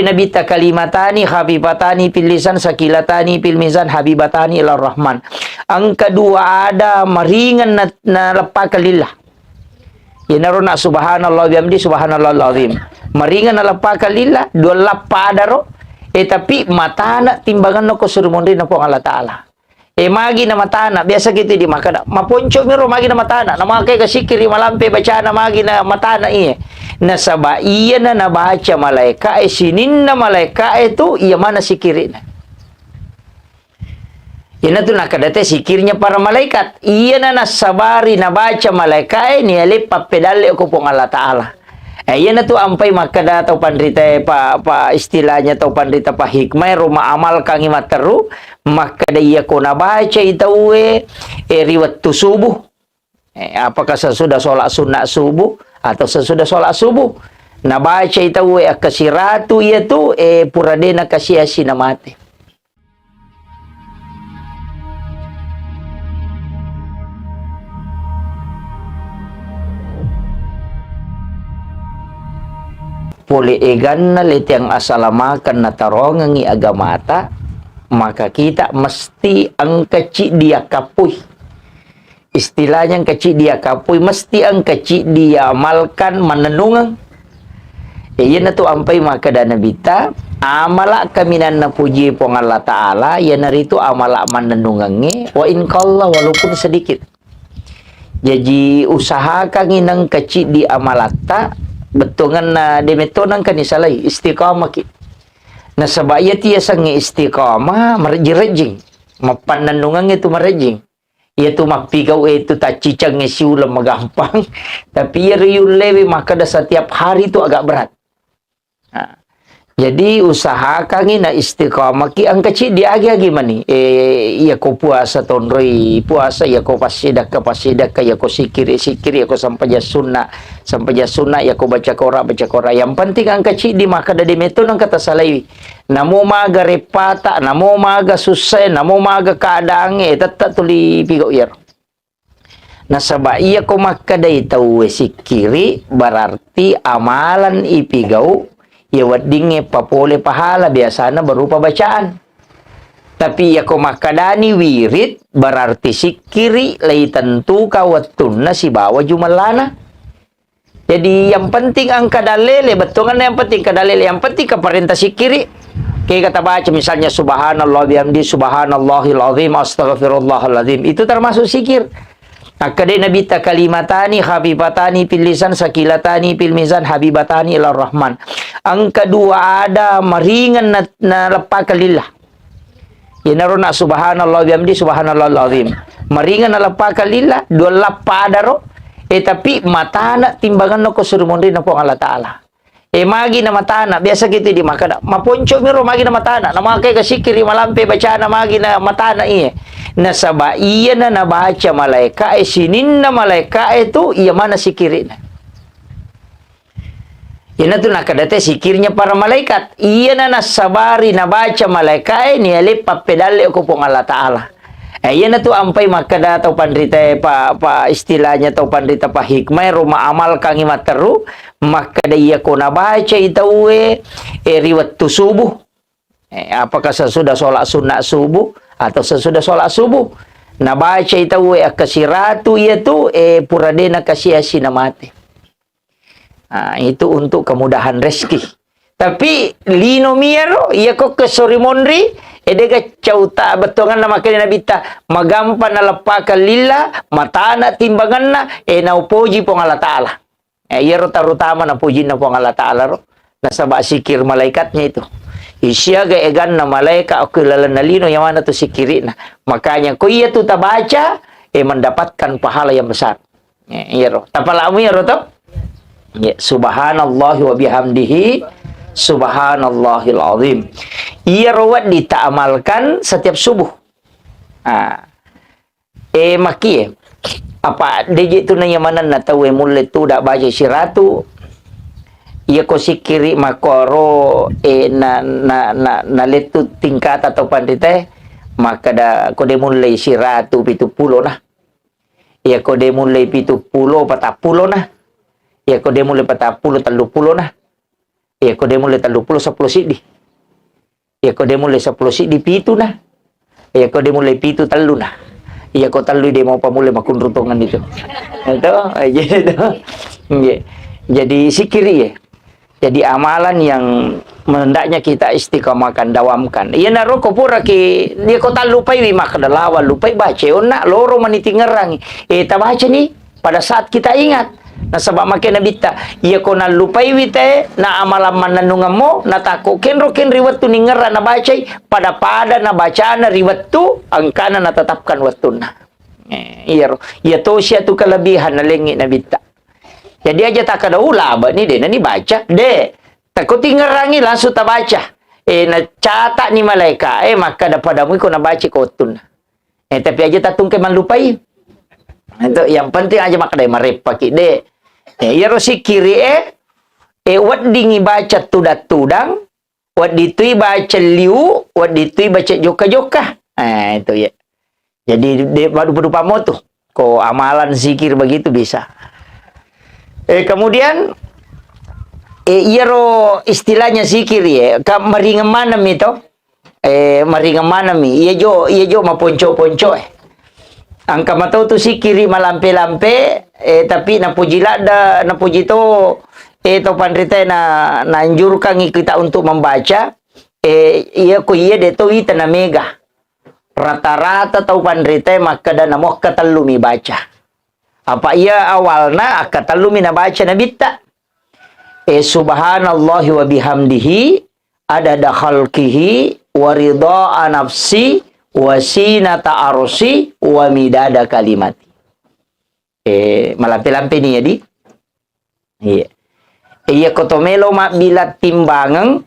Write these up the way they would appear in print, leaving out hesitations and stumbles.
Nabita kalimatani habibatani fil lisan sakilatani fil mizan habibatani ilar rahman. Ang kedua ada meringan na lepaka lillah. Inaruna subhanallah bihamdi subhanallah azim. Meringan na lepaka lillah dua lappa adaro. Tapi matana timbangan no ko surumundi na po Allah Ta'ala. Magi na matana biasa gitu di makada. Maponcho miro magi na matana. Namakai kasikiri malampe baca na magi na matana iya. Nasaba iya na nabaca malaika sinin na malaika itu iya mana sikiri na. Yan tu nakadate sikirnya para malaikat. Iya na nasabari nabaca malaika ni alip papedale ko pong Allah Ta'ala. Yan na tu ampay makada tau pandrita pa istilahnya tau pandrita pa hikmah ruma amal kang imateru makada iya ko nabaca itawe riwat tu subuh. Apakah sesudah sholat sunnah subuh atau sesudah sholat subuh nabaca itawe akasiratu yaitu puradena kasih sinamate. Poli egan na litiang asalamakan na tarongan ng agamata, maka kita mesti ang kecil dia kapuy. Istilahnya ang kecil dia kapuy, mesti ang kecil dia amalkan manenungan. Iyan na to ampay maka dana bita, amala kaminan na puji pong Allah Ta'ala, yan narito amala manenungannya, wa inkalla walaupun sedikit. Jadi usahakan inang kecil di amalata, betungan na demetonang kanisalay istiqamah ki na sabaya tiya sang istiqamah marjirejing mapananungan itu marejing itu mapigaw itu tacicang siulam magampang tapi yun lewe maka da setiap hari itu agak berat. Jadi usahakan na istiqamah ki ang kecil dia agi mani iya ko puasa tonroi puasa iya ko pasidak iya ko sikiri iya ko sampaja sunnah iya ko baca kora yang penting ang kecil di maka da demeto nang kata salai namo maga repata namo maga susah namo maga kaadaange tetap tuli pigo yer nasaba iya ko maka da itaw sikiri berarti amalan ipigau ya wadinge papole pahala biasanya berupa bacaan. Tapi ya ko makadani wirid berarti sikiri lay tentu kawatun na si bawa jumalana. Jadi yang penting ang kadalele betungan yang penting kadalele yang penting keperintah sikiri. Kayak kata baca misalnya subhanallah bihamdi subhanallahil azim astaghfirullahaladzim itu termasuk sikir. Akadai nabita kalimatani habibatani fil lisan sakilatani fil mizan habibatani ilar rahman. Ang kedua ada meringan na lepaka lillah. Yanaruna subhanallah bihamdi subhanallah azim. Meringan na lepaka lillah dua lappa adaro. Tapi matana timbangan no ko surumundi na po Allah Ta'ala. Magi na matana biasa gitu di makada. Maponcho miro magi na matana. Namakai kasikiri malampe baca na magi na matana iya. Nasaba iya na nabaca malaika sinin na malaika itu iya mana sikiri na. Yan tu nakadate sikirnya para malaikat. Iya na nasabari nabaca malaika ni alip papedale ko pong Allah Ta'ala. Yan na tu ampay makada tau pandrita pa istilahnya tau pandrita pa hikmah ruma amal kang imateru makada iya ko nabaca itawe riwat tu subuh. Apakah sesudah sholat sunnah subuh atau sesudah sholat subuh nabaca itawe akasiratu yaitu puradena kasih sinamate. Itu untuk kemudahan rezeki. Tapi lino miero iya ko kesorimondri edega cauta betongan nama kena nabita magampan na lepaka lillah matana timbangan na na upoji pong Allah Ta'ala. Iya rutama na puji na pong Allah Ta'ala ro. Nasa ba sikir malaikatnya itu. Isyaga egan na malaika o kilala na lino yang mana tu sikiri na. Makanya ko iya tu tabaca mendapatkan pahala yang besar. Iya ro. Tapalamu ya ro to? Ya, subhanallah wa bihamdihi subhanallahil azim. Ia rawat ditaamalkan setiap subuh. Maki apa deje tu nanya mana na tahu mulai tu dak baca siratu. Ia ko sikiri makoro na letu tingkat atau pandite maka da ko de mulai siratu 70 nah. Ia ko de mulai 70 40 nah. Ya ko de mulai 40 30 nah. Ya ko demo le 30 10 sidi. Ya ko demo le 10 sidi pitu nah. Ya ko demo le pitu telu nah. Ya ko telu demo pamule makun rutongan itu. Itu jadi sikiri ya. Jadi amalan yang hendaknya kita istiqamahkan, dawamkan. Iya naro ko pura ki dia ko tal lupai wi mak dalawa lupai baca onna loro maniti ngerangi. Ta baca nih pada saat kita ingat. Nah sebab makin nabita iya ko na lupai wi te na amalan mananungan mo na tako ken riwat tu ningera na baca pada na bacaan na riwat tu angkana na tetapkan watuna. Iya to siya tu kelebihan na lengi nabita. Jadi aja tak ada ulaba ni deh, ni baca deh. Takut tinggarangi langsung tak baca. Na catat ni malaikat. Maka dapadamu ko na baca kotun. Tapi aja tak tungke malupai. Itu yang penting aja maka deh marepaki deh. Ya rosi kiri wat dingi baca tudang. Wat ditui baca liu, wat ditui baca joka-joka. Itu ya. Jadi dia baru berupa motu. Ko amalan zikir begitu bisa. Kemudian iro istilahnya zikir ya, maringan mana itu? Maringan mana mi? Iya jo maponco-ponco Angka matau tu zikiri malampe-lampe tapi napuji lada, napuji to to pandrita na anjurkan kita untuk membaca iya ko iya de to ita na mega. Rata-rata tau pandrita maka dan namoh katalumi baca. Apa ia awalna akatalumi na baca na bitta. Subhanallahi wa bihamdihi adada khalqihi wa ridha nafsi wa sinata arsi wa midada kalimati. Malampe-lampe ni jadi. Iya kotomelo mak bila timbangan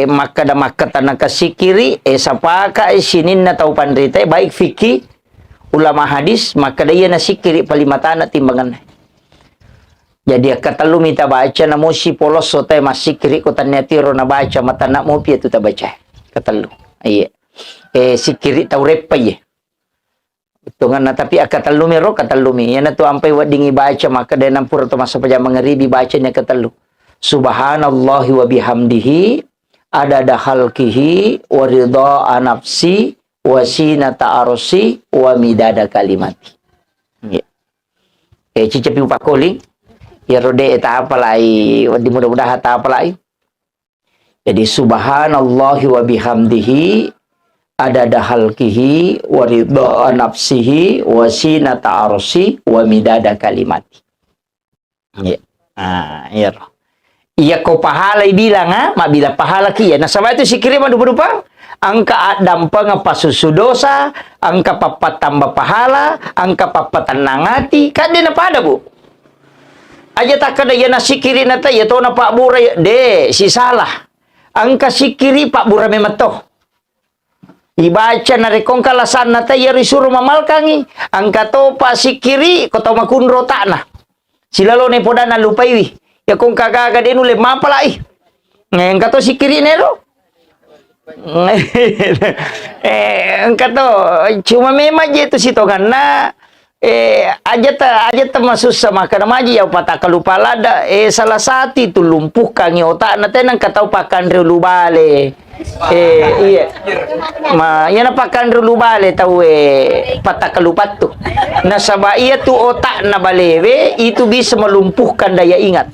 maka da makatan kasikiri sapaka sinin na tau pandrita baik fikih ulama hadis maka dia nasi kiri palimatana timbangan. Jadi kata lu minta baca na musi polos sote masih kiri ko tanya tiro na baca mata nak mo pia tu ta baca. Kata lu. Iya. Si kiri tau repa ye. Tungan na tapi kata lu mero kata lu mi. Yana tu ampai wadingi baca maka dia nampur tu masa paja mengeribi bacanya kata lu. Subhanallahi wa bihamdihi adada khalqihi wa ridha nafsi wasina ta'arusi wa midada kalimati. Cicapi upak koling. Ya rode eta apa lai. Di mudah-mudahan tak apa lai. Jadi subhanallahi wa bihamdihi adada khalqihi wa ridha nafsihi wasina ta'arusi wa midada kalimati. Ya. Iya ko pahala bilang mak bila pahala kia. Nah sama itu si kirim berupa angka adam pengapasusu dosa, angka papat tambah pahala, angka papat nangati, kan dia napa ada bu? Aja tak ada ya nasi kiri nata ya tahu Pak Bura de si salah. Angka si kiri Pak Bura memetoh. Ibaca narekong kalasan nata ya risuru mamalkangi. Angka to Pak si kiri kota makunro takna. Silalo ne podana lupaiwi. Ya kong kagaga de nule mapalai. Angka to si kiri nero. Engkau tu cuma memang je tu situ kan na aja ta masuk sama kana maji ya patah kelupa lada salah satu tu lumpuhkan otak na tenang katau pakan rulu bale iya ma ya na pakan rulu bale tau patah kelupa tu na sabab ia tu otak na balewe itu bisa melumpuhkan daya ingat.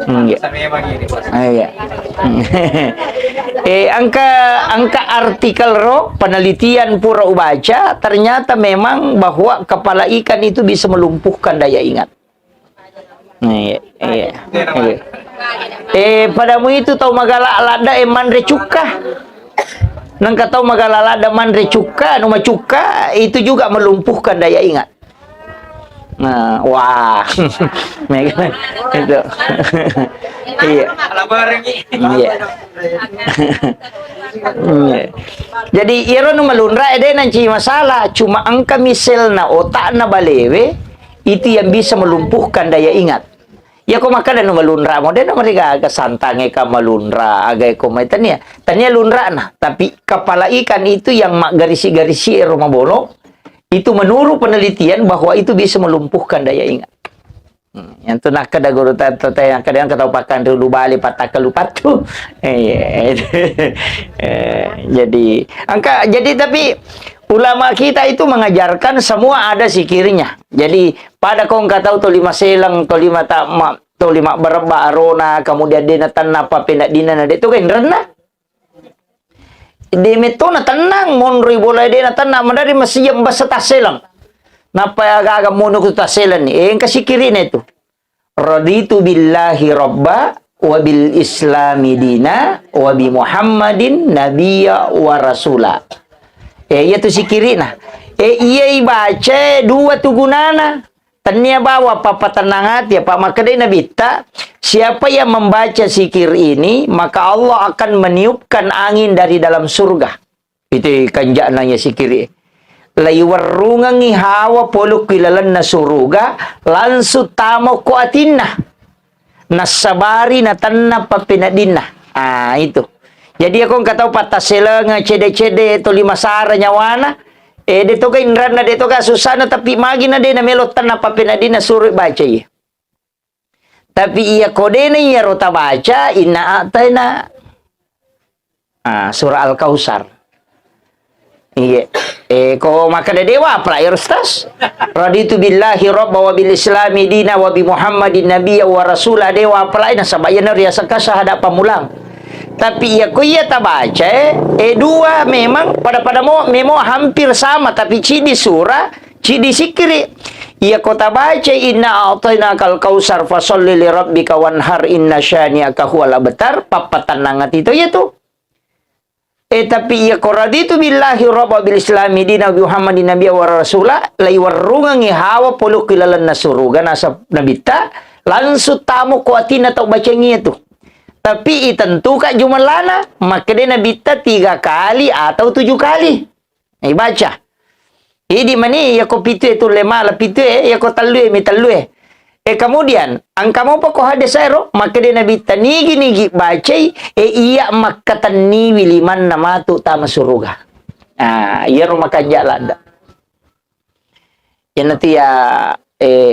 Iya. Angka artikel penelitian pura ubaca ternyata memang bahwa kepala ikan itu bisa melumpuhkan daya ingat. Iya. Padamu itu tahu magala lada mandre cuka. Nang tahu magala lada mandre cuka, numa cuka itu juga melumpuhkan daya ingat. Nah, wah, itu, iya. Jadi iron melunra ede nanti masalah cuma angka misalna otak na balewe itu yang bisa melumpuhkan daya ingat. Ya kau makan dan melunra, modern mereka agak santange ka melunra, agak komentarnya, tanya lunra nah, tapi kepala ikan itu yang garisi-garisi rumah bolong. Itu menurut penelitian bahwa itu bisa melumpuhkan daya ingat. Yang tu nak kada guru tata yang kadang kata pakan dulu balik patah kelupat tu. Jadi tapi ulama kita itu mengajarkan semua ada zikirnya. Jadi pada kau tahu tu lima selang, tu lima takma, tu lima berba arona, kemudian dia tanah apa pendak dina nade tu kan rendah. Dia metona tenang monri boleh dia tanah mandari masih yang basata selang. Napa agak mono ku taselan ni? Yang kasikirin itu. Raditu billahi rabba wa bil islami dina wa bi Muhammadin nabiyya wa rasula. Ia tu sikirin nah. Ia baca dua tu gunana. Tanya bawa papa tenang hati apa maka dia nabi tak siapa yang membaca sikir ini maka Allah akan meniupkan angin dari dalam surga. Itu kanjananya sikir. Laywarungangi hawa poluk kilalan na suruga lansu tamo ko atinna nasabari na tanna papinadinna. Itu. Jadi aku kata patasela nga cede-cede to lima sara nyawana dito ka inran na dito ka susana tapi magi na na melot tanna papinadinna suru baca ya. Tapi iya kode na iya rota baca inna atayna surah Al-Kausar. Iya. Ko maka dewa pra ustaz. Raditu billahi rabba wa bil islami dina wa bi Muhammadin nabiyya wa rasula dewa pra ina sabayana riasa ka sahada pamulang. Tapi ya ko iya tabaca dua memang pada memang hampir sama tapi cidi surah, cidi sikri. Iya ko tabaca inna a'tainakal kausar fasalli li rabbika wanhar inna syani'aka huwal abtar papatan nangat itu ya tuh. Tapi ia koraditu billahi rabba bil islami dina Muhammadin nabiyya wa rasula lai warungangi hawa polu kilalan nasuruga nasa nabita lansu tamu kuatina tau bacengi itu. Tapi tentu kak jumalana maka dia nabita 3 kali atau 7 kali. Baca. Di mana ya ko pitu itu lema la pitu ya ko talue mi talue. Kemudian angka mau pokok hadis aero maka dia nabi tanigi bacai iya makatan ni wiliman nama tu tama suruga. Iya rumah jalan dah. Ya nanti ya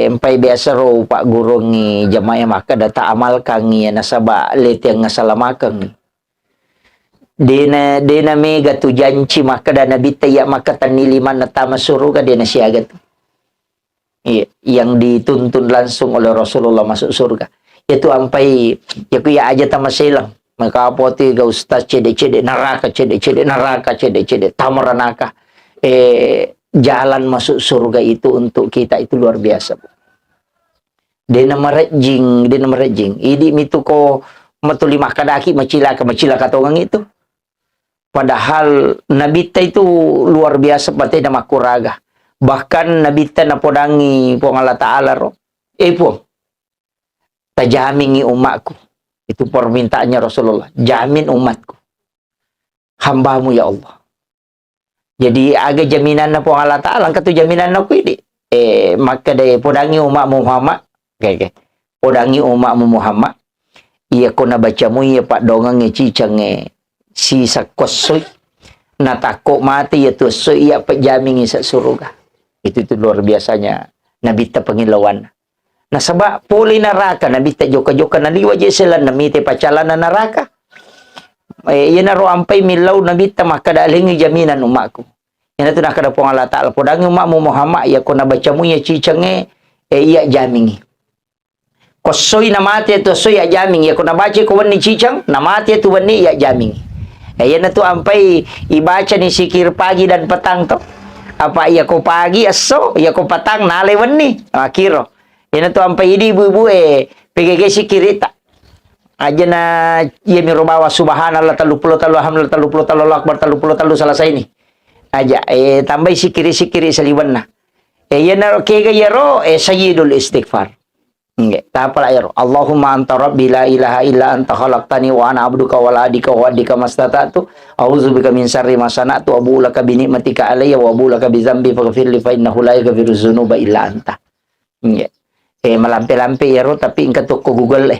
empai biasa ro pak guru ni jamaah maka data amal kangi nasaba let yang ngasalamakan ni. Dena mega tu janji maka dan nabi taya makatan ni liman tama suruga dia nasiaga tu. Yang dituntun langsung oleh Rasulullah masuk surga. Itu sampai ya ku ya aja tama selang. Maka apoti ga ustaz cede-cede neraka cede-cede tamaranaka. Jalan masuk surga itu untuk kita itu luar biasa. Dena merejing. Idi mitu ko matuli makadaki macila kata orang itu. Padahal Nabi itu luar biasa patay na makuraga. Bahkan Nabi na podangi po Allah Ta'ala ro. Po. Tajamingi umatku. Itu permintaannya Rasulullah. Jamin umatku. Hambamu ya Allah. Jadi aga jaminan na po Allah Ta'ala. Katu jaminan na ko ini. Maka day podangi umatmu Muhammad. Okay. Podangi umatmu Muhammad. Iya ko nabaca mo iya pak dongang cicang sisa kosoy. Natako mati ya tu so iya pajamingi sa surga. Itu luar biasanya Nabi ta pangilawan. Nasaba puli neraka Nabi ta joka-joka naliwa je sila namite pacalan na neraka. Iya na ro ampai milaw Nabi ta makadalingi jaminan umatku. Yan tu nakada po Allah Ta'ala podangi umatmu Muhammad ya ko nabaca mo ya cicangge iya jamingi. Kosoy na mati to so iya jamingi ya ko nabaca ko wani cicang na mati to wani iya jamingi. Yan na tu ampai ibaca ni sikir pagi dan petang to. Apa iya ko pagi aso iya ko patang nalewan ni kiro ina to ampai idi ibu-ibu PGG sikirita aja na iya mirobawa subhanallah 30 alhamdulillah 30 akbar 30 selesai ini aja tambah sikiri saliwan na iya na kega yaro sayyidul istighfar nggak tapala yaro Allahumma anta rabbi la ilaha illa anta khalaqtani wa ana abduka wa la adika wa adika mastata'tu a'udzubika min syarri ma sana'tu wa bulaka bi ni'matika alayya wa bulaka bi dzambi faghfir li fa innahu la yaghfiru dzunuba illa anta. Malampe-lampe yaro tapi ingka to ko Google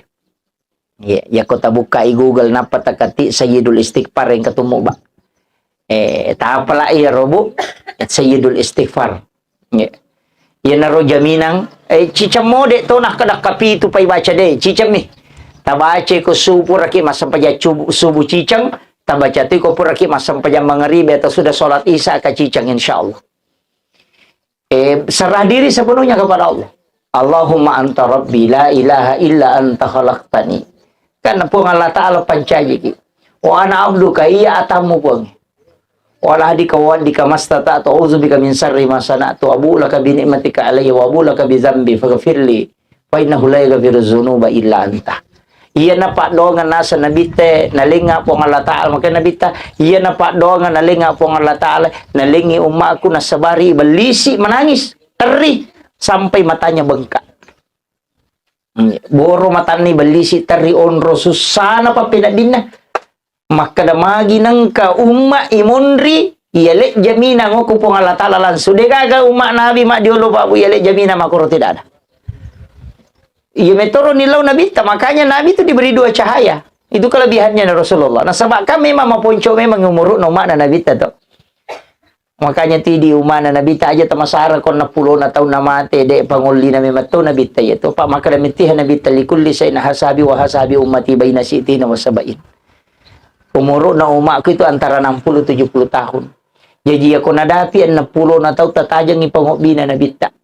ya ko tabuka i Google napa takati sayyidul istighfar yang ketemu ba. Tapala yaro bu sayyidul istighfar. Yan naro jaminang cicam mode to nak kada kapi tu pai baca deh cicam ni tabace ko subuh raki masam paja subuh cicang tabaca tu ko puraki masam paja mangribe atau sudah solat isya ka cicang insyaallah. Serah diri sepenuhnya kepada Allah. Allahumma anta rabbi la ilaha illa anta khalaqtani. Kan pun Allah Ta'ala pancaji ki. Wa ana abduka iya atamu pun. Wa hadika wa dika mastata atau uzubika min syarri ma sana'tu abu laka bi ni'matika alayya wa abu laka bi dzambi faghfirli fa innahu la yaghfiru dzunuba illa anta. Iya na pak dongan nasa nabi te nalinga po Allah Ta'ala maka nabi ta iya na pak dongan nalinga po Allah Ta'ala nalingi umatku nasabari belisi menangis teri sampai matanya bengkak. Boro matani belisi teri onro susana pa pinadina maka damagi nangka umma imunri iyale jamina ngoku po Allah Ta'ala langsung degaga umat nabi mak diolo babu iyale jamina makuro tidak ada. Iya metoro nilau Nabi, makanya Nabi itu diberi dua cahaya. Itu kelebihannya Rasulullah. Nah sebab kami memang ponco memang umuruk no makna Nabi itu. Makanya di umana Nabi ta aja tamasara kon na pulo na taon na mate de panguli na memato Nabi ta ito pa makadamitihan Nabi ta likulli say na hasabi wa hasabi ummati baina sitina wa sabain. Umuruk na umak ko itu antara 60-70 tahun. Jadi ako nadapi 60 na taon tatajang ipangobi na Nabi ta.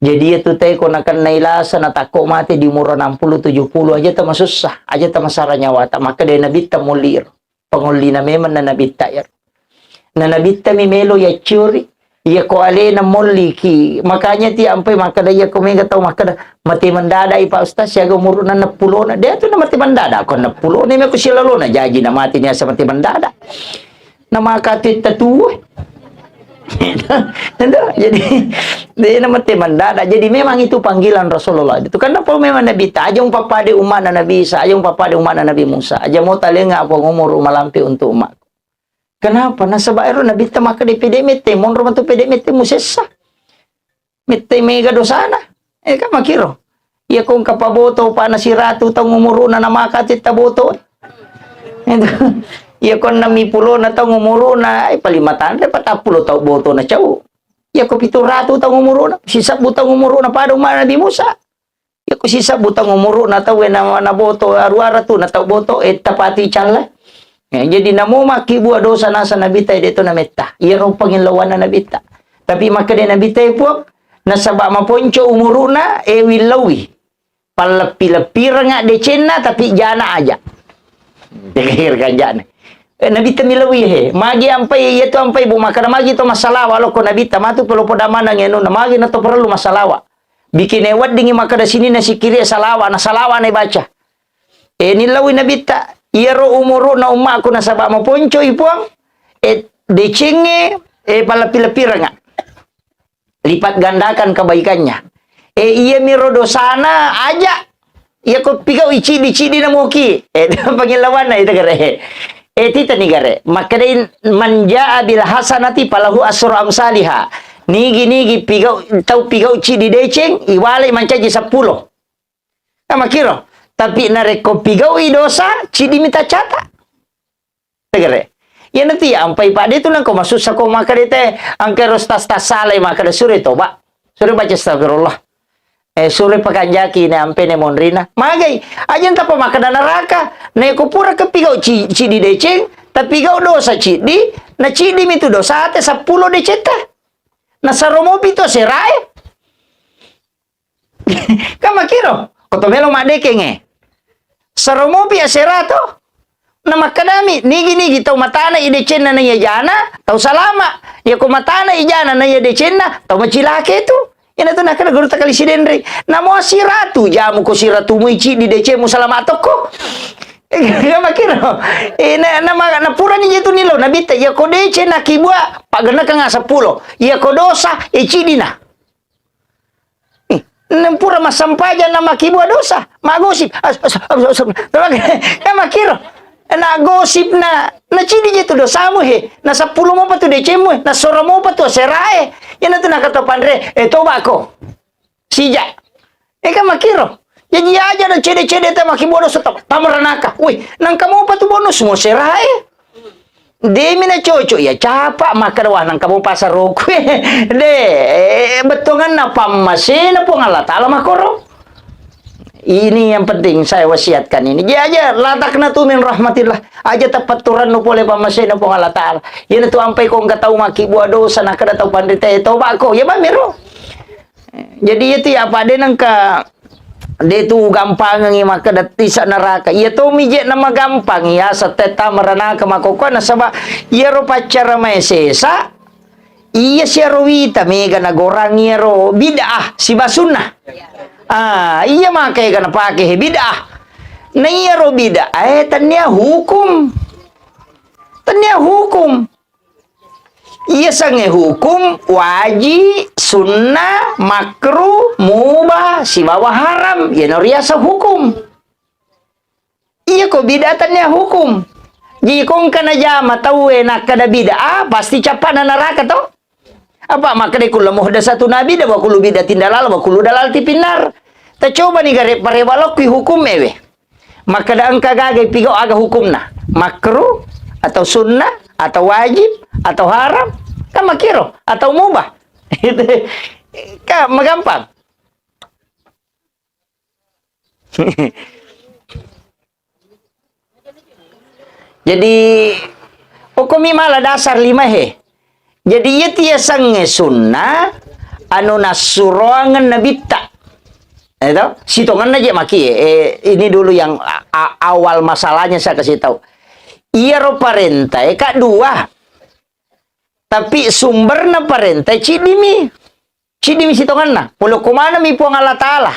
Jadi itu teh kau nak nailasa na tako mati di umur 60-70 aja tak susah aja tak masara nyawa tak maka dia nabi tak mulir panguli na memang na nabi tak ya na nabi tak mimelo ya curi ya ko ale na muli ki makanya ti ampai maka dia ko mega tahu maka mati mendadai pak ustaz siaga umur na 60 na dia tu na mati mendada ko 60 ni me ko silalo na jaji na mati niya sa mati mendada na makatit tatu. Jadi dia nama teman dada. Jadi memang itu panggilan Rasulullah. Itu karena apa memang Nabi ta ajong papa de umat Nabi Isa, ajong papa de umat Nabi Musa. Aja mau talenga apa ngumur malampi untuk umat. Kenapa? Nah sebab Nabi ta maka de pedemete, mon romantu pedemete musessa. Mete mega dosana. Kan makiro. Iya kung kapaboto pa na si ratu tang umuro na namakatit taboto. Iya kon nami pulo na tang umuro na ay palimatan dapat 40 tau boto na chau. Iya ko 700 tang umuro na sisa butang umuro na padong Nabi Musa. Iya ko sisa butang umuro na tau na boto aruara tu na tau boto tapati chala. Jadi namo maki buah dosa nasa Nabi tay dito na metta. Iya ro panginlawan na Nabi ta. Tapi maka de Nabi tay puak nasaba maponcho umuro na wilawi. Palapi-lapi nga de cena tapi jana aja. Dikir kan jana. Nabi tamilawi he magi ampai yeto ampai bu makana magi to masalah walau ko Nabi tamatu pelo poda mana ngeno na magi na to perlu masalah bikin ewat dingi makada sini na sikiri salawa na salawa na baca nilawi Nabi ta iyero umuru na umma ko na sabak mo poncho ipuang decenge palapi-lapi nga lipat gandakan kebaikannya iya miro dosana aja iya ko pigau icidi na muki pangilawan na ito gare tita ni gare makadain manja bil hasanati palahu asru amsalha nigi pigau cidi deceng iwale mancaji 10 sama kiro tapi nareko pigau dosa cidi minta cata gare ya nanti ampai pade tu nang ko masusa ko makade teh angke rostas tasale makade sure toba sure baca astagfirullah sure pakanjaki ne ampe ne monrina magai ajan tapa makada neraka ne ko pura kepigau cidi deceng tapi gau dosa cidi na cidi mitu dosa te 10 deceta na saromopi to serae kama kiro kotomelo madekenge saromopi aserato na makadami nigi tau matana idecena na jana tau salama ya ko matana ijana na decena tau macilake tu ina tu nakana guru takali sidendre namo siratu jamu ko siratu muici di DC musalamatoko makiro na pura ni jetu nilo nabita ya ko DC na kibwa pagana ka nga 10 ya ko dosa cidina pura masampaja na makibwa dosa magosip makiro na gosip na cidi jetu dosamu he na 10 mo pa tu DC mo na sora mo pa tu serae yan na nakatopan re toba ko sija kan makiro jadi aja na cede-cede ta makibono sa tamaranaka uy nang kamo pa tu bonus mo serae Di mina cocok ya capa maka wah nang kamu pasar rokwe de betongan na pamasin na po Allah taala makoro. Ini yang penting saya wasiatkan ini. Dia aja latakna tu min rahmatillah. Aja tepat turan no pole pamasin na po Allah taala. Yan tu ampai ko enggak tahu maki buat dosa nak kada tahu pandita itu bako ya bamiro. Jadi itu ya apa de nang ka dia tu gampang ngi maka datisa neraka. Ia tu mijek nama gampang ya seteta merana ke makokona sabab ia ro pacara maesesa. Ia siaro wita mega na gorang ia ro bid'ah si basunna. Iya makai kana pakai bid'ah. Na ia ro bid'ah tanya hukum. Tanya hukum. Ia sange hukum wajib, sunnah, makruh, mubah, si bawah haram. Ia noriasa hukum. Iya kok bidatannya hukum. Jikong kana jama tahu enak kada bid'ah pasti capat na neraka toh. Apa maka de kula muhdatsatu nabi da wa kullu bidatin dalal wa kullu dalal tipinar. Ta coba ni gare pare walokui hukum ewe. Maka da angka gagai pigo aga hukumna. Makruh atau sunnah atau wajib atau haram kan makiro atau mubah itu kan gampang. Jadi hukumi malah dasar 5 he. Jadi ia tiasa sunnah anu nasuroangan nabita. Itu sitongan aja maki. Ini dulu yang awal masalahnya saya kasih tahu. Ia ro parentai kak 2. Tapi sumberna parentai cidimi sitongan na. Puluh kumana mi puang Allah Ta'ala.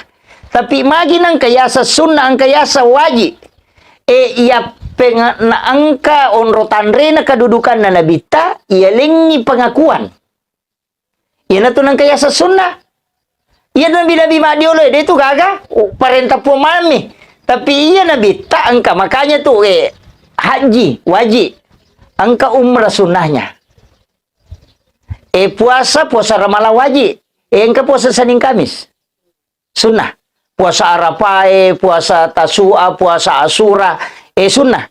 Tapi magi nang kayasa sunnah ang kayasa wajib. Ia na angka onro tanre na kedudukan na nabita. Ia lengi pengakuan. Ia na tunang kayasa sunnah. Ia nabi-nabi madiolo. Dia tu gaga. Parenta puang mami. Tapi ia nabita angka. Makanya tu haji wajib, angka umrah sunnahnya. Puasa Ramalan wajib. Engka puasa Senin Kamis sunnah. Puasa Arafah, puasa Tasua, puasa Asura, sunnah.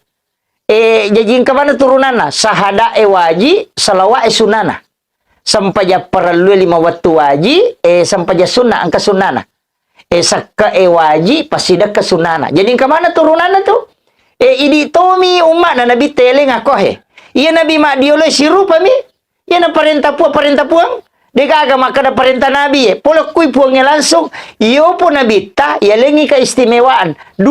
Jadi engka mana turunana? Sahada wajib, salawat sunnah. Sampai perlu 5 waktu wajib, sampai sunnah angka sunnana. Sakka wajib, pasida ke sunnana. Jadi engka mana turunana tu? Idi tomi umat na nabi teleng ako he. Iya nabi mak dioleh siru pami. Iya na parenta puang. Deka agama kada parenta nabi ye. Polok kui puangnya langsung. Iyo po nabi ta. Iya lengi keistimewaan. 2.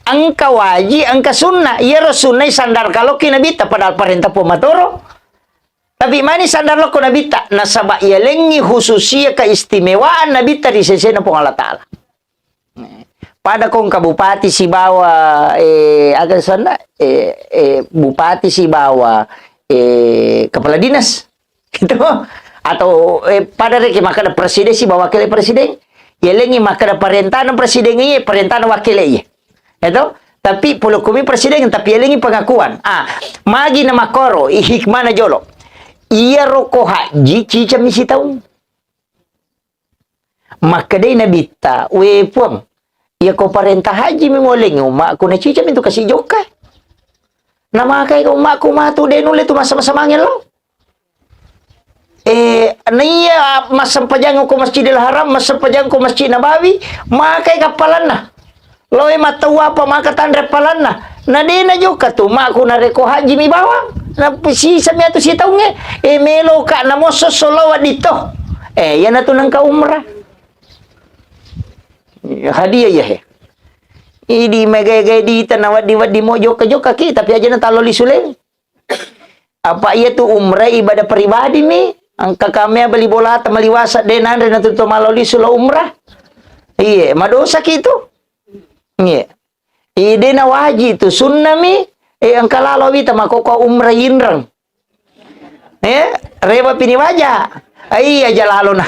Angka wajib, angka sunnah. Iya ro sunnah sandar kalau ki nabi ta. Padahal parenta po matoro. Tapi mani sandar lo ko nabi ta. Nasaba iya lengi khususia keistimewaan nabi ta di sesena po Allah Ta'ala. Pada kong kabupati Sibawa agak sana bupati Sibawa kepala dinas gitu atau pada reki maka ada presiden Sibawa wakil presiden ya lengi maka ada perintahan presiden ini perintahan wakil ini itu tapi puluh kumi presiden tapi ya lengi pengakuan magi nama koro hikmana jolo iya roko haji cica misi tahun maka dia nabita we puang. Ya ko parenta haji mi moleng umak ko na chicha mintu kasi joka. Na makay ko umak ko matu de nule tu masa-masa mangel lo. Niya masampajang ko Masjidil Haram, masampajang ko Masjid Nabawi, makay kapalan na. Loe matawa pa makatan repalan na. Na di na joka tu mak ko na reko haji mi bawang. Na si sa mi atu si taunge. Melo ka na mo sosolawa dito. Yan na to nang ka umrah. Hadiah ya he. Idi megay di tanawat di mojo ke joka ki tapi aja na talo lisulen. Apa ia tu umrah ibadah pribadi ni? Angka kami beli bola tamaliwasa denan na tu maloli sula umrah. Iya, madosa gitu. Iya. Ide na wajib tu sunnah mi. Angka lalawi tamakoko umrah yinrang. Reba pini wajah. Iya aja lalo na.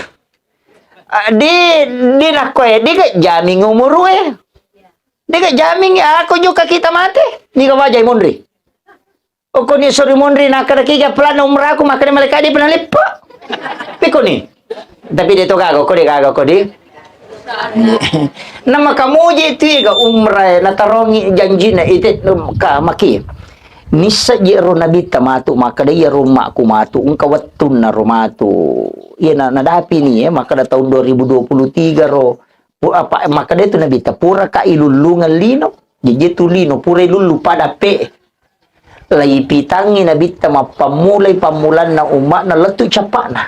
Di nak koe, di ka jaming umur di ka jaming ako juga kita mati, di ka wajay mondri. O ko ni sorry mondri nakada kiga plan umrah ko makane malaka di penalipa. Piko ni. Tapi dito gago ko di. Nama kamu je itu ya umrah na tarongi janji na itu ka maki. Nisa je ro nabi tamatu maka dia rumah ku matu ungkawatun na rumatu. Ya na nadapi ni ya maka da tahun 2023 ro apa maka dia tu nabi tapura ka ilulungan lino. Jadi tu lino pura ilulu pada pe. Lai pitangi nabi tama pamulai pamulan na umat na letu capak na.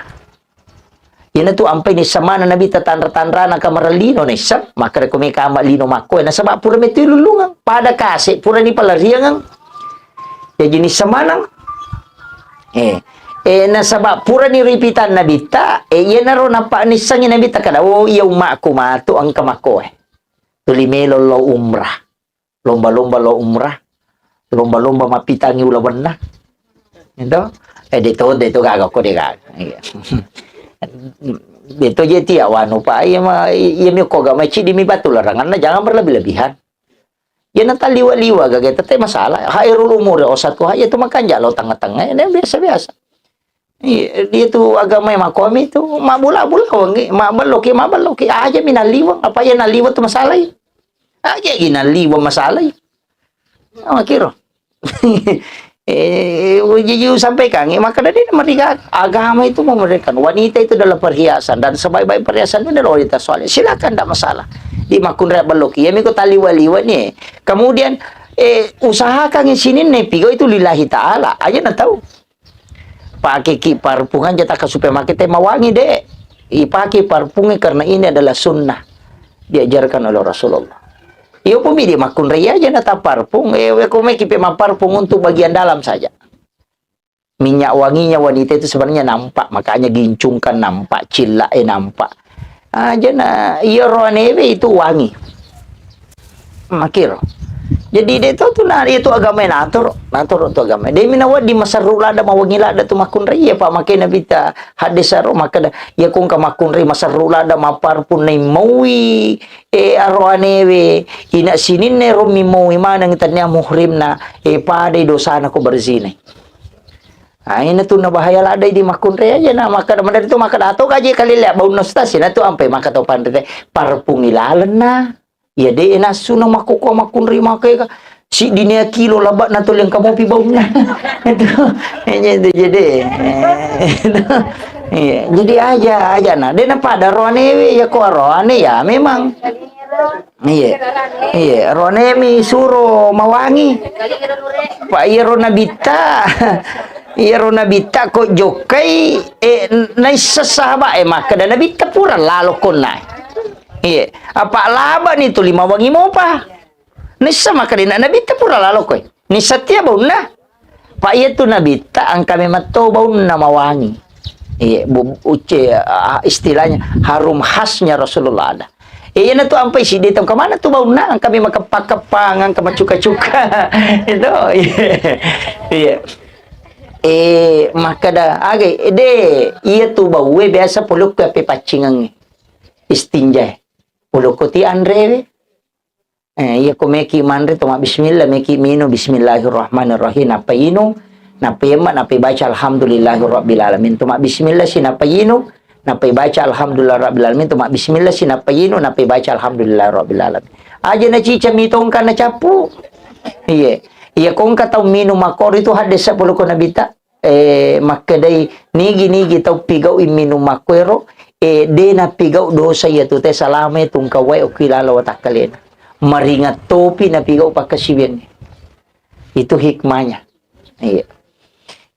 Yan tu ampai ni sama na nabi tatandra-tandra na kamaralino na isap maka kami kama lino mako na sabab pura metu lulungan pada kasih pura ni palariangan jadi ni sama nang na sabab pura ni ripitan nabi ta yan na ro napa ni sangi nabi ta kada oh iya umakku matu ang kamako tulimelo lo umrah lomba-lomba lo umrah lomba-lomba mapitangi ulawan na ito dito gagaw ko diga Beto je tia wanu pa iya mi koga mai cidi mi batu larangan na jangan berlebih-lebihan. Ya nanti liwa-liwa gage tete masalah. Hairul umur osatu haya tu makan jalo tengah-tengah dan biasa-biasa. Dia tu agama yang makomi tu mabula-bula wangi mabaloki aja mina liwa apa ya na liwa tu masalah. Aja gina liwa masalah. Kiro. Jujur sampaikan, maka dari mereka agama itu memberikan wanita itu adalah perhiasan dan sebaik-baik perhiasan itu adalah wanita soleh. Silakan, tidak masalah. Di makun raya baloki, ya miko taliwa-liwa nih. Kemudian usahakan di sini nih pigo itu lillahi ta'ala. Aja nak tahu. Pakai parpungan jatah ke supermarket mawangi deh. Pakai parpungan karena ini adalah sunnah diajarkan oleh Rasulullah. Iyo pemilih makun raya aja nata parfum. Kome kipe parfum untuk bagian dalam saja. Minyak wanginya wanita itu sebenarnya nampak, makanya gincungkan nampak, cila nampak. Aja na iyo roanewe itu wangi. Makiro. Jadi dia tu itu agama natur tu agama. Dia minawa di masarula ada mawangi lada tu makun raya pak makai nabi ta hadis aro maka ya kung ka makun raya masarula ada mapar pun nai mawi aroanewe ina sinin ne romi mawi mana ngitanya muhrim na pada dosa na ko berzina. Ina tu na bahaya lada di makun raya aja na maka dari itu maka dato kaje kali lihat bau nostasi na tu ampe maka to pandre parpungilalan na. Ya deh nasu na makuko makun rima kaya si dinia kilo labat na yang kamu pi baunya. Itu jadi jadi aja nah dia pada roane ya ko roane ya memang iya roane mi suro mawangi pak iro nabita iro nabita kok jokai nai sesahaba maka dan nabita pura lalu konai. Iya, apa laba nih tu lima wangi mau pa? Nisa makarina nabi ta pura lalu koy. Nisa tia bau na. Pa iya tu nabi ta ang kami mato bau na mawangi. Iya, istilahnya harum khasnya Rasulullah ada. Iya na tu ampai si detong kemana tu bau na ang kami makapak-kapang ang kamacuka-cuka. Itu iya. Maka dah agay iya tu bau biasa puluk ke pacingang istinjay. Pulukuti Andre iya ko meki manre toma bismillah meki mino bismillahirrahmanirrahim napa ino napa yema napa baca alhamdulillahirabbil alamin toma bismillah si napa ino napa baca alhamdulillahirabbil alamin toma bismillah si napa ino napa baca alhamdulillahirabbil alamin aja na cica mitong kana capu iya kong katau minum makor itu hadis 10 ko nabita makadai nigi tau pigau minum makwero de na pigaw dosa ya tu te salame tung kawai o kilala watak kalian maringat topi na pigaw pagkasibyan itu hikmahnya iya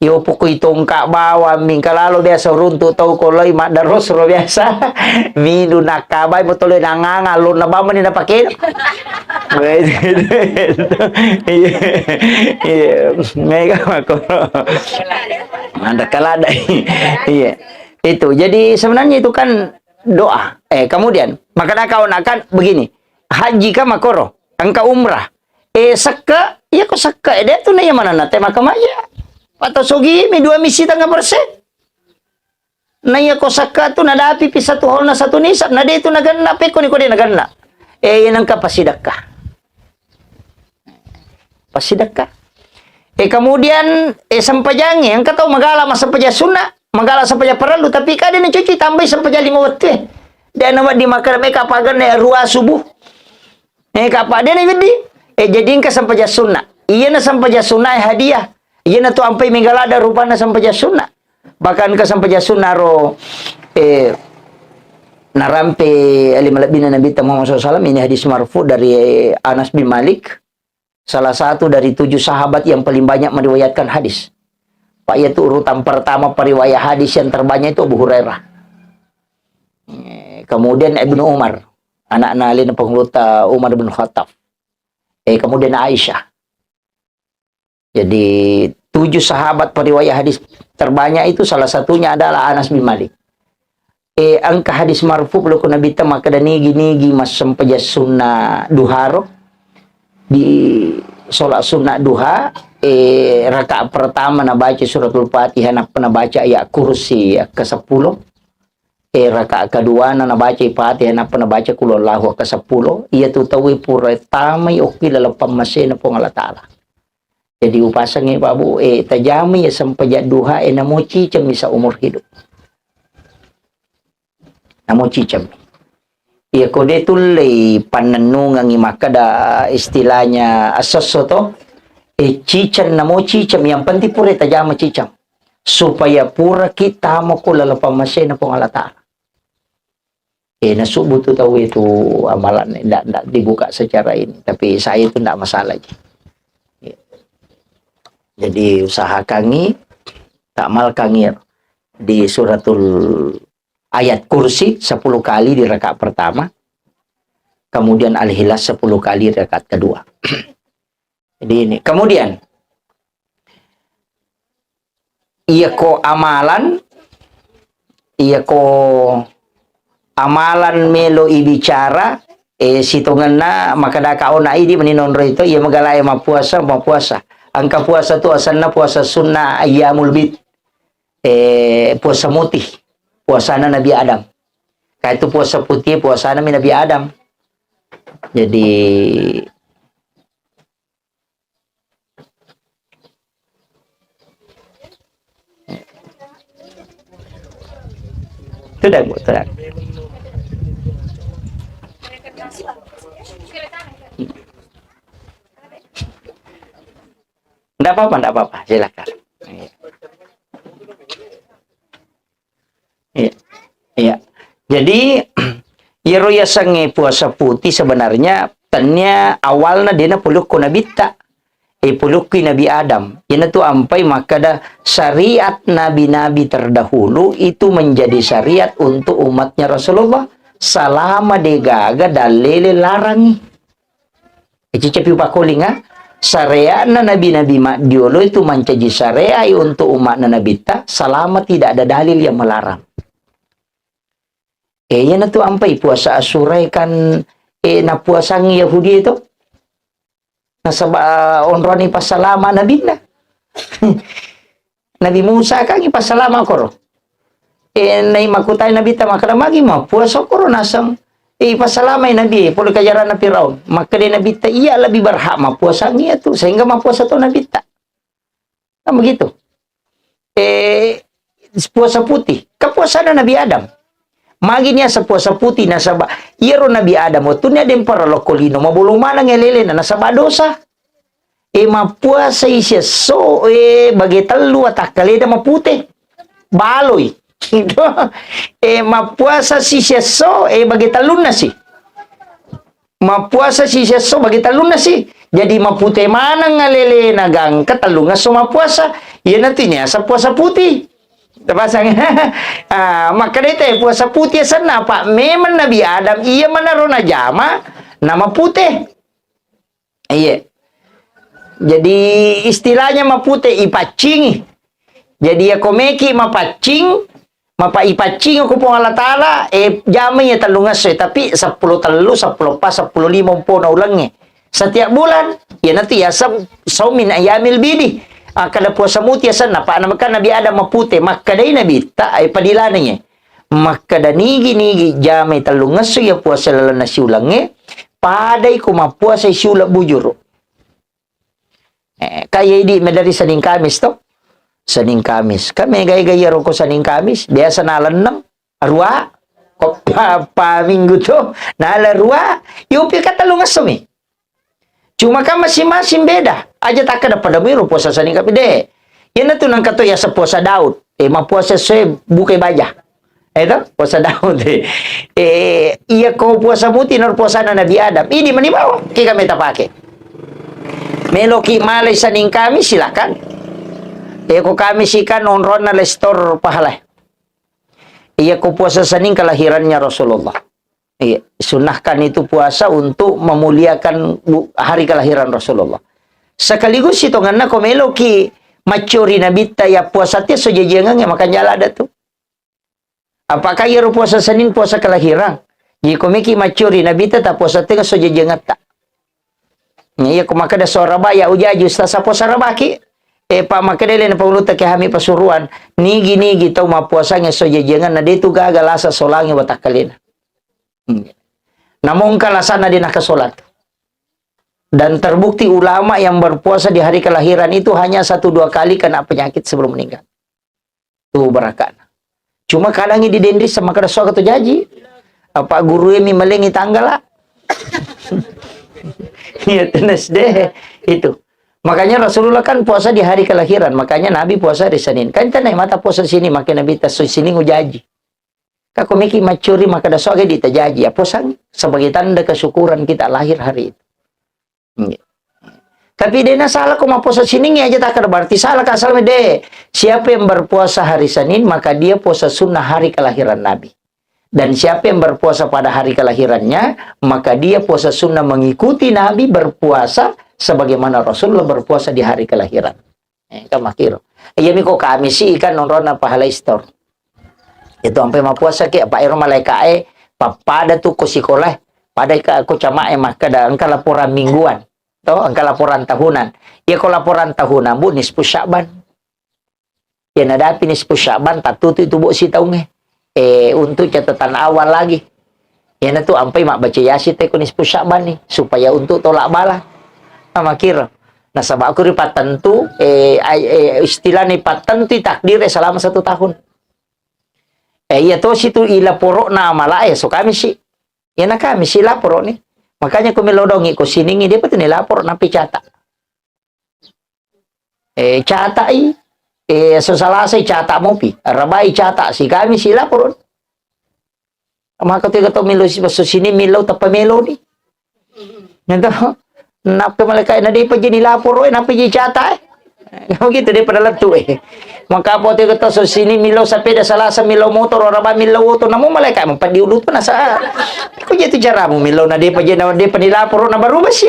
iyo po ko itong kabawa min kalalo biasa runto tau kolay madaros ro biasa minu nakabay mo tuloy nangangalo na ba man na pakin iya mega makoro anda kalada iya itu jadi sebenarnya itu kan doa kemudian maka kau akan begini haji ka makoro angka umrah seka ya kok seka dia tu na mana nate maka maya atau sogi mi 2 misi tangga persen na ya kok seka tu nada api satu hol na satu nisab na dia tu naganna pe ko ni ko dia naganna yan ang kapasidakah pasidakah kemudian sampajangi ang kataw magala masampaja sunnah magala sampaja perlu tapi kada ni cuci tambah sampaja 5 waktu Dan nama di makan mereka pagan ruah subuh. Kapag din ibidi. Jadi ka sampai sunnah. Iya na sampai sunnah hadiah. Iya na tu ampai minggalada rupa na sampai sunnah. Bahkan ka sampai sunnah ro narampe alimalabina Nabi Muhammad SAW. Ini hadis marfu dari Anas bin Malik. Salah satu dari 7 sahabat yang paling banyak meriwayatkan hadis. Pak yaitu urutan pertama periwayat hadis yang terbanyak itu Abu Hurairah. Kemudian Ibnu Umar, anak nalin penghuluta Umar bin Khattab. Kemudian Aisyah. Jadi 7 sahabat periwayat hadis terbanyak itu salah satunya adalah Anas bin Malik. Angka hadis marfu kalau Nabi ta maka nigi mas sampai sunnah duha di sholat sunnah duha rakaat pertama na baca suratul Fatihah na baca ayat kursi ke-10. Rakaat kedua na baca Fatihah na baca kulullahu ke-10. Ia tu tawi pura tamay oki lalapam masih na pong Allah Ta'ala. Jadi upasang babu tajami ya sampai duha namo cicam sa umur hidup. Namo cicam. Ia kode tulay pananungang imakada istilahnya asas to. Cicam namo cicam yang penting pura tajama cicam. Supaya pura kita mo kulalapam masih na pong Allah Ta'ala. Nasubuh tu tahu itu amalan tidak dibuka secara ini, tapi saya itu tidak masalah. Jadi usaha kangi tak mal kangir di suratul ayat kursi 10 kali di rakaat pertama, kemudian al-ikhlas 10 kali di rakaat kedua. Jadi ini kemudian iya ko amalan melo ibicara situngan na makadakaon na idi maninonro ito iya magalaya mapuasa angka puasa tu asalna puasa sunnah ayyamul bid puasa mutih puasa na Nabi Adam kaya itu puasa putih puasa na Nabi Adam. Jadi tidak Bu, tidak. Enggak apa-apa, silakan. Iya. Jadi Yeroya sange puasa putih sebenarnya tanya awalnya dia puluk ku Nabi ta. Puluk ku Nabi Adam. Yana tu ampai maka dah syariat nabi-nabi terdahulu itu menjadi syariat untuk umatnya Rasulullah selama degaga dalile larangi. Cicepi pakolinga syariat nabi-nabi diolo itu menjadi syariat untuk umat nabi ta selama tidak ada dalil yang melarang. Yana tu ampai puasa Asyura kan na puasang Yahudi itu. Nasaba onroni pasalama nabi na. Nabi Musa kan pasalama koro. Nai makutai nabi ta makaramagi ma puasa koro nasang pasalama nabi polo kajaran na Firaun. Maka di nabi ta iya lebih berhak ma puasa niya tu sehingga ma puasa to nabi ta. Nah, begitu. Puasa putih, kepuasan Nabi Adam. Maginya sepuasa putih nasaba iro Nabi Adam otunya dem para lokolino mabulong mana ngelele na nasaba dosa mapuasa isya so bagi telu atakale da mapute baloy ito mapuasa sisya so bagi talun na si mapuasa sisya so bagi talun na si jadi mapute mana ngelele nagang katalunga so mapuasa yan nantinya sa puasa putih. Terpasang maka dite puasa putih sana Pak memang Nabi Adam iya menaruh najama nama putih iya jadi istilahnya maputih ipacing jadi ya komeki mapacing mapa ipacing aku pun Allah Ta'ala jamnya talungas tapi 10 telu 10 pas 10 5 pun ulangnya setiap bulan ya nanti ya saumin ayamil bidi kada puasa mutia sana pa namakan Nabi Adam mapute maka day Nabi ta ay padilananya maka da nigi jamay talungas ya puasa lala na siulange paday ko mapuasa siula bujuro kaya di medari Senin Kamis to Senin Kamis kami gaya-gaya ko Senin Kamis biasa nalan nam arwa Kok pa minggu tuh, nah larua, yupi kata lu ngasumi. Cuma kan masing-masing beda. Aja tak ada pada miru puasa saning kapi deh. Yana tuh nang kato ya sepuasa Daud. Ma puasa saya bukai baja. Itu puasa Daud. Iya kau puasa muti nor puasa Nabi Adam. Ini mani bawa. Kita meta pakai. Meloki malay saning kami silakan. Ko kami sikan onron na lestor pahala. Iya ko puasa saning kelahirannya Rasulullah. Iya, sunahkan itu puasa untuk memuliakan hari kelahiran Rasulullah. Sekaligus itu ngana ko meloki macuri nabita ya puasa tia so jejengan ya makan jala ada tuh. Apakah ya puasa Senin puasa kelahiran? Jika miki macuri nabita ta puasa tia so jejengan tak. Iya ko maka da Surabaya ujaju sa puasa rabaki. Pak makadele na pauluta ke hami pasuruan nigi tau ma puasa nga so jejengan na dito gagal asa solangi watakalina. Namun kalasana din nakasolat. Dan terbukti ulama yang berpuasa di hari kelahiran itu hanya 1-2 kali kena penyakit sebelum meninggal. Tuh berakan. Cuma kadang ini didendris sama kada soal tu jaji. Apa guru ini melengi tanggal lah. Ya tenas deh itu. Makanya Rasulullah kan puasa di hari kelahiran. Makanya Nabi puasa di Senin. Kan tanai mata puasa sini makin Nabi tas sini ngujaji. Kako miki macuri maka da soge ditajaji. Apa sang sebagai tanda kesyukuran kita lahir hari itu. Tapi dia salah kok mau puasa sini aja tak berarti salah kasal deh. Siapa yang berpuasa hari Senin maka dia puasa sunnah hari kelahiran Nabi. Dan siapa yang berpuasa pada hari kelahirannya maka dia puasa sunnah mengikuti Nabi berpuasa sebagaimana Rasulullah berpuasa di hari kelahiran. Kan makiro. Iya mi kok kami sih kan nonron pahala istor. Itu sampai mau puasa ke Pak Ero malaikae pada tuh ko sekolah pada aku camae maka ada angka laporan mingguan. Toh angka laporan tahunan. Ya ko laporan tahunan bu nisfu Sya'ban. Ya nadapi nisfu Sya'ban tatutu itu bu si taunge. Untuk catatan awal lagi. Ya na tuh sampai mak baca yasin teh ko nisfu Sya'ban nih supaya untuk tolak bala. Makir. Nah sabab aku ripat tentu istilah ni patentu takdir selama 1 tahun. Iya to situ ilaporo na mala so kami si. Ya na kami si laporo ni. Makanya ko melodongi ko siningi dia pati nilaporo na picata. Cata so salasay cata mo pi. Rabay cata si kami si laporo. Maka tiga to milo si baso sini milo tapamelo ni. Nanto napa malakay na di pa dyan nilaporo napa dyan cata Kau gitu dia pada letu Maka po tiga to so sini milo sa peda salasa milo motor ora ba milo auto namo malakay mampa diulut pa nasa. Ko jito cara mo milo na di pa dyan na di pa nilaporo na baru basi.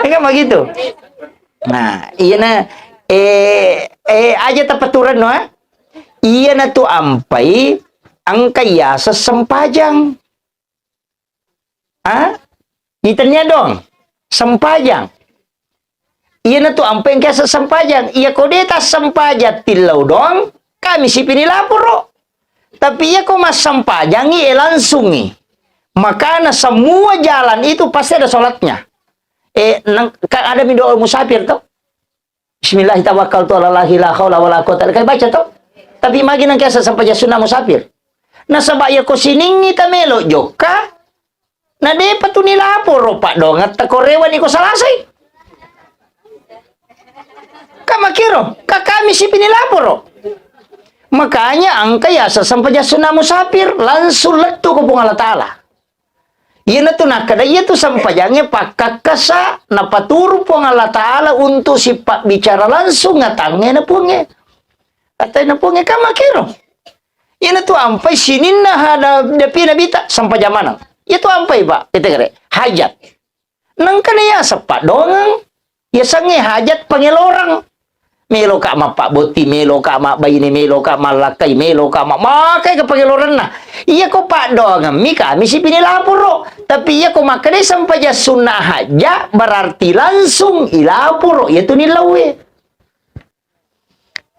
Enggak begitu. Nah, iya na aja tapaturan no Iya na to ampai ang kaya sa sempajang. Itanya dong. Sempajang. Iya na to ampai ang kaya sa sempajang. Iya ko deta sempajat tilaw dong. Kami si pinilapuro. Tapi iya ko mas sempajang langsung Maka na semua jalan itu pasti ada sholatnya. Ada doa musafir tuh. Bismillahirrahmanirrahim. La haula wala quwata illa billah. Baca tuh. Tapi magi nang kaya sampai sunnah musafir. Na sabaya ko siningi tamelo joka. Na de patu nilapuro pak dong at korewan iko salasay. Kamakiro, kakami si pinilapuro. Makanya ang kaya sampai sunnah musafir langsung letu ko pong Allah Ta'ala. Yan na to nakada, iya to sampayangnya pakakasa na paturo po ang Allah Ta'ala untuk si pak bicara langsung ngatangnya na po nga. Atay na po nga kamakiro. Yan na to ampay sinin na hada dapi nabita sampai jamanan. Itu ampay ba? Kita kare hajat. Nang kanaya sa pak dongang. Ya sange hajat pangilorang. Melo ka ma pak boti, melo ka ma bayini, melo ka malakay, melo ka ma makay ka pangiloran na. Iya ko pak dongang mi kami si pinilapuro. Tapi iya ko makade sampai ja sunnah haja berarti langsung ilapuro. Itu nilawe.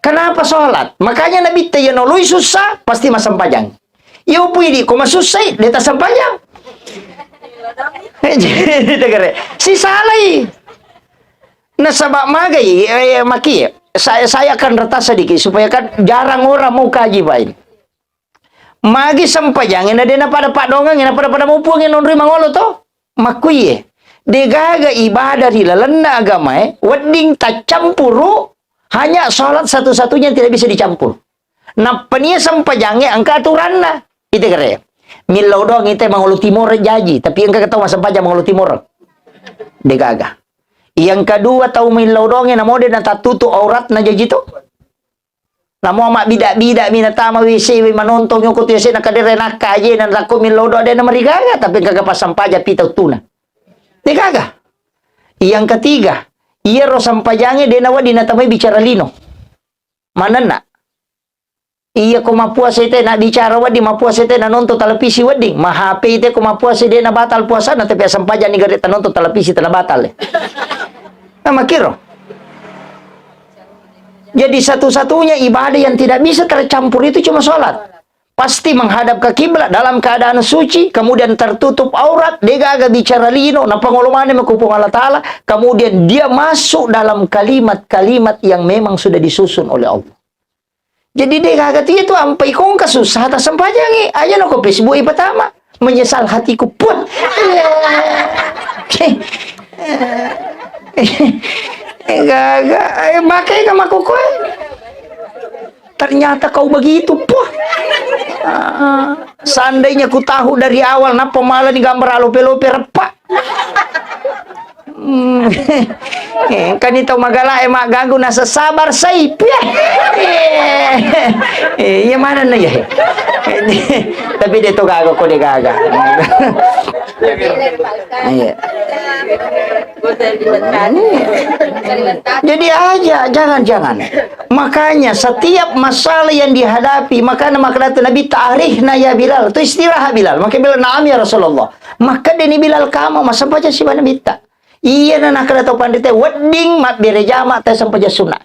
Kenapa sholat? Makanya Nabi tayo noloy susah pasti masam pajang. Iyo pwede ko masusay deta sampajang. Si salay. Nasabak magay maki. Saya akan retas sedikit supaya kan jarang orang mau kaji bain. Magi sampajangin na din na pada padongangin na pada mupuangin nonri mangolo to. Makuye. Degaga ibadah di lalanda agama wedding tak campuru hanya sholat satu-satunya yang tidak bisa dicampur. Nah penia sampajangnya angka aturan na. Itu kira. Milau doang itu mangolo timur jaji tapi angka ketawa sampajang mangolo timur. Degaga. Yang kedua tahu milau doang yang namode na tatutu aurat na jaji to. Namo mak bidak-bidak minatama WC manontong yung kutiyasi na kadire nakaje na lako milau doang na marigaga tapi kagak pasampaja pitaw tuna. Degaga. Yang ketiga, iya ro sampajangnya denawa dinatamay bicara lino. Mana na? Iya ko mapuasa ite na bicara wadi mapuasa ite na nonton televisi wedding. Mahape ite ko mapuasa ite na batal puasa na tapi sampajan ni garit nonton televisi na batal. Nah makiro. Jadi satu-satunya ibadah yang tidak bisa tercampur itu cuma sholat. Pasti menghadap ke kiblat dalam keadaan suci, kemudian tertutup aurat, dia agak bicara lino, na pangolomane makupung Allah Ta'ala, kemudian dia masuk dalam kalimat-kalimat yang memang sudah disusun oleh Allah. Jadi dia agak itu ampai kong kasusah atas sampajangi, aja no ko Facebook pertama, menyesal hatiku pun. Gagak, makai ka makukoy. Ternyata kau begitu, puh. Seandainya ku tahu dari awal, napa malah ni gambar alope-lope repak. Kan itu magala emak ganggu nasa sabar saip ya. Ya mana na ya. Tapi dia tu gago ko dia gaga. Jadi aja jangan. Makanya setiap masalah yang dihadapi, maka Nabi ta'rihna ya Bilal. Itu istirahat Bilal. Maka Bilal na'am ya Rasulullah. Maka deni Bilal kamu masa baca si mana minta. Iya na nakala to pandite wedding mat berejama ta sampaja sunah.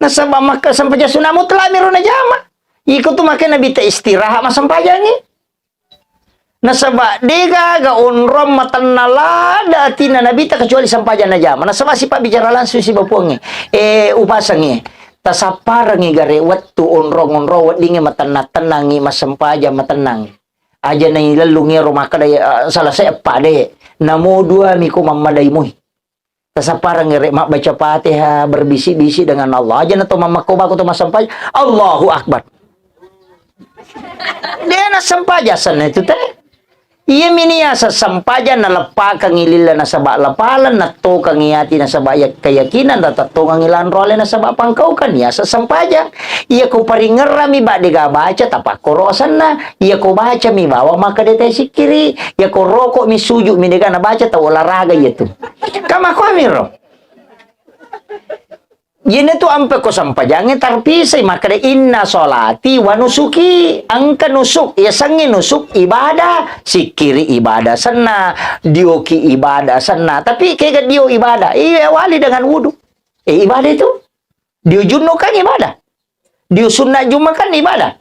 Nasaba maka sampaja sunah mutlak mirona jama. Iko tu makan nabi ta istirahat mas sampaja ni. Nasaba dega ga unrom matanala tina nabi ta kecuali sampaja na jama. Nasaba si pak bicara langsung si bapuangi. Upasangi. Tasaparangi gare wattu unrong wedding matanna tenangi mas sampaja matenang. Aja na ilalungi rumah kada salah saya apa deh. Namo dua miku mamadai muhi. Tasaparang ngere mak baca Fatihah berbisi-bisi dengan Allah. Aja na to mamaku baku to masampai Allahu Akbar. Dia na sampaja sana itu teh. Iya minia sa sampaja na lepa kang ilila na sabak lapalan na to kang iati na sabak keyakinan na tato kang ilan role na sabak pangkau kan ya sa sampaja. Iya ko paringera mi ba diga baca tapak korosan na. Iya ko baca mi bawa maka dete sikiri. Iya ko rokok mi sujuk mi diga na baca ta olahraga itu. Kama ko amiro. Yun itu ampe ko sampajangin tarpisay makade inna solati wa nusuki angka nusuk ya sangi nusuk ibadah sikiri ibadah sana dioki ibadah sana tapi kayak dio ibadah wali dengan wudu ibadah itu dio junno kan ibadah dio sunnah juma kan ibadah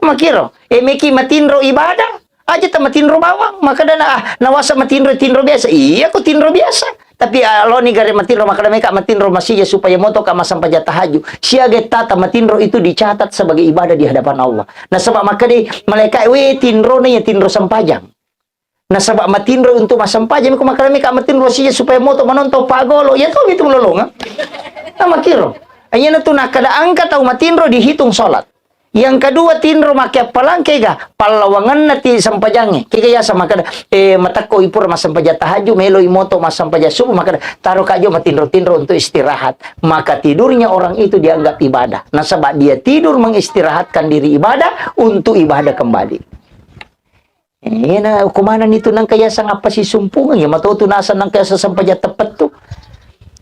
makiro meki matinro ibadah aja ta matinro bawang maka dana nawasa matinro biasa iya ko tinro biasa. Tapi lo ni gare matinro maka mereka matinro masih ya supaya moto kama sampai tahajud. Siaga tata matinro itu dicatat sebagai ibadah di hadapan Allah. Nah sebab maka di malaikat tinro ni ya tinro sampajang. Nah sebab matinro untuk mas sampajang maka mereka matinro sih supaya moto menonton pagolo ya tuh itu melolong. Nah makiro. Ayana tu nak kada angkat tahu matinro dihitung salat. Yang kedua tinro makia palang kega palawangan nati sampajange kega ya sama kada matako ipur mas sampaja tahajud melo imoto mas sampaja subuh maka taruh kajo matinro untuk istirahat maka tidurnya orang itu dianggap ibadah. Nah sebab dia tidur mengistirahatkan diri ibadah untuk ibadah kembali. Na kumanan itu nang kaya sang apa si sumpungan ya matutunasan nang kaya sa sampaja tepat tu.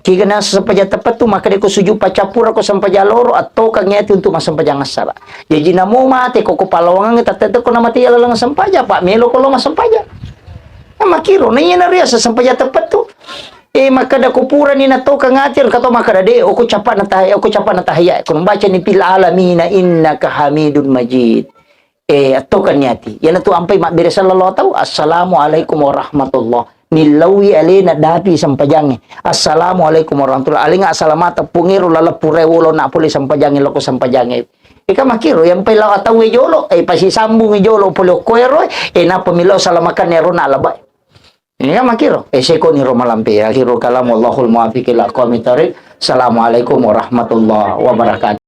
Kaya na sampaja tepat tu maka ko sujud pacapura ko sampaja loro atau kangeti untuk mas sampaja ngasara. Jadi namo mate ko palawangan tateto ko na mati lang sampaja pak melo ko lo mas sampaja. Makiro na yan ria sa sampaja tepat tu. Maka da kupura ni nato kangatir kato maka de ko capa na tahaya ko baca ni fil alamina innaka hamidun majid. Atau kanyati. Yan tu ampai mak beresan sallallahu tau assalamualaikum warahmatullah. Nilawi alena dati sampajangi. Assalamualaikum warahmatullahi alinga asalamata pungiru lala purewo lo na puli sampajangi loko sampajangi. Ika makiro, yang pala atawi jolo, pasisambung jolo pulo kuero, na pamilaw sa lamakan ni Ron alabay. Ini kan makiro. Seko ni Romalampi. Akhiru kalam, wallahul muafiq ila aqwamit thariq. Assalamualaikum warahmatullahi wabarakatuh.